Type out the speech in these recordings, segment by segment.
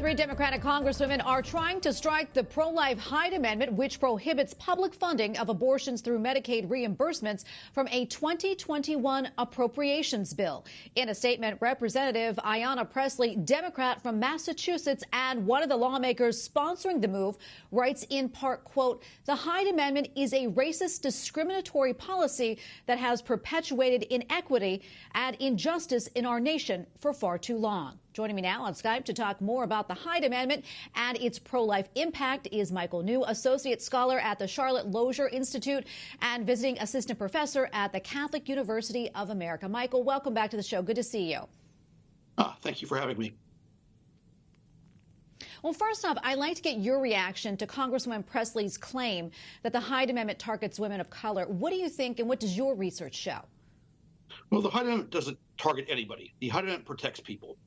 Three Democratic Congresswomen are trying to strike the pro-life Hyde Amendment, which prohibits public funding of abortions through Medicaid reimbursements from a 2021 appropriations bill. In a statement, Representative Ayanna Pressley, Democrat from Massachusetts and one of the lawmakers sponsoring the move, writes in part, quote, "The Hyde Amendment is a racist, discriminatory policy that has perpetuated inequity and injustice in our nation for far too long." Joining me now on Skype to talk more about the Hyde Amendment and its pro-life impact is Michael New, Associate Scholar at the Charlotte Lozier Institute and visiting Assistant Professor at the Catholic University of America. Michael, welcome back to the show. Good to see you. Thank you for having me. Well, first off, I'd like to get your reaction to Congresswoman Pressley's claim that the Hyde Amendment targets women of color. What do you think, and what does your research show? Well, the Hyde Amendment doesn't target anybody. The Hyde Amendment protects people.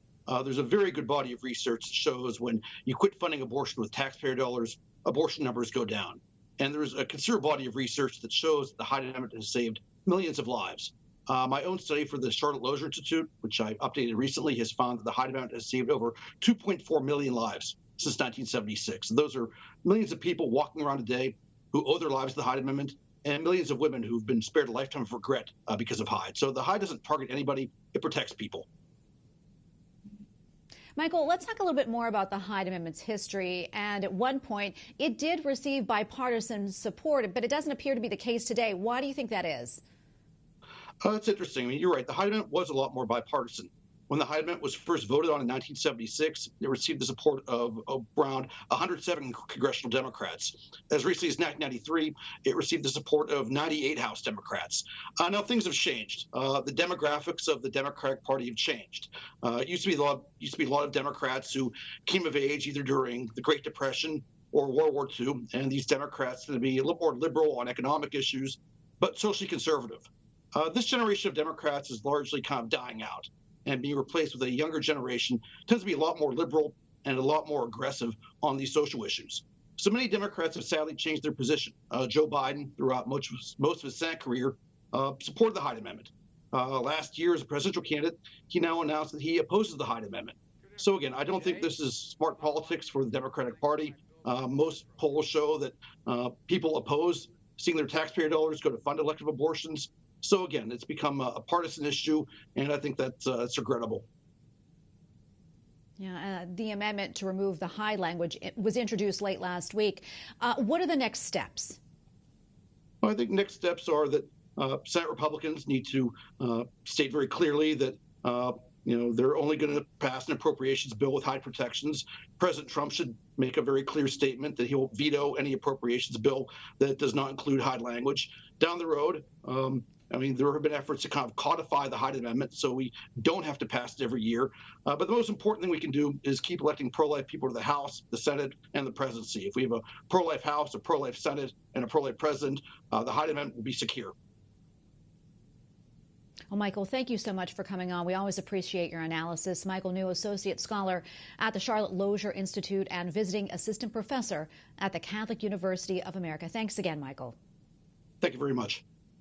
There's a very good body of research that shows when you quit funding abortion with taxpayer dollars, abortion numbers go down. And there's a considerable body of research that shows that the Hyde Amendment has saved millions of lives. My own study for the Charlotte Lozier Institute, which I updated recently, has found that the Hyde Amendment has saved over 2.4 million lives since 1976. And those are millions of people walking around today who owe their lives to the Hyde Amendment, and millions of women who've been spared a lifetime of regret because of Hyde. So the Hyde doesn't target anybody, it protects people. Michael, let's talk a little bit more about the Hyde Amendment's history. And at one point, it did receive bipartisan support, but it doesn't appear to be the case today. Why do you think that is? It's interesting. I mean, you're right. The Hyde Amendment was a lot more bipartisan. When the Hyde Amendment was first voted on in 1976, it received the support of around 107 congressional Democrats. As recently as 1993, it received the support of 98 House Democrats. Now things have changed. The demographics of the Democratic Party have changed. It used to be a lot of Democrats who came of age either during the Great Depression or World War II, and these Democrats tend to be a little more liberal on economic issues, but socially conservative. This generation of Democrats is largely kind of dying out and being replaced with a younger generation tends to be a lot more liberal and a lot more aggressive on these social issues. So many Democrats have sadly changed their position. Joe Biden, throughout most of his Senate career, supported the Hyde Amendment. Last year, as a presidential candidate, he now announced that he opposes the Hyde Amendment. So again, I don't think this is smart politics for the Democratic Party. Most polls show that people oppose seeing their taxpayer dollars go to fund elective abortions. So again, it's become a partisan issue, and I think that's regrettable. Yeah, the amendment to remove the Hyde language was introduced late last week. What are the next steps? Well, I think next steps are that Senate Republicans need to state very clearly that they're only going to pass an appropriations bill with Hyde protections. President Trump should make a very clear statement that he will veto any appropriations bill that does not include Hyde language. Down the road, there have been efforts to kind of codify the Hyde Amendment so we don't have to pass it every year. But the most important thing we can do is keep electing pro-life people to the House, the Senate, and the presidency. If we have a pro-life House, a pro-life Senate, and a pro-life president, the Hyde Amendment will be secure. Well, Michael, thank you so much for coming on. We always appreciate your analysis. Michael New, Associate Scholar at the Charlotte Lozier Institute and visiting Assistant Professor at the Catholic University of America. Thanks again, Michael. Thank you very much.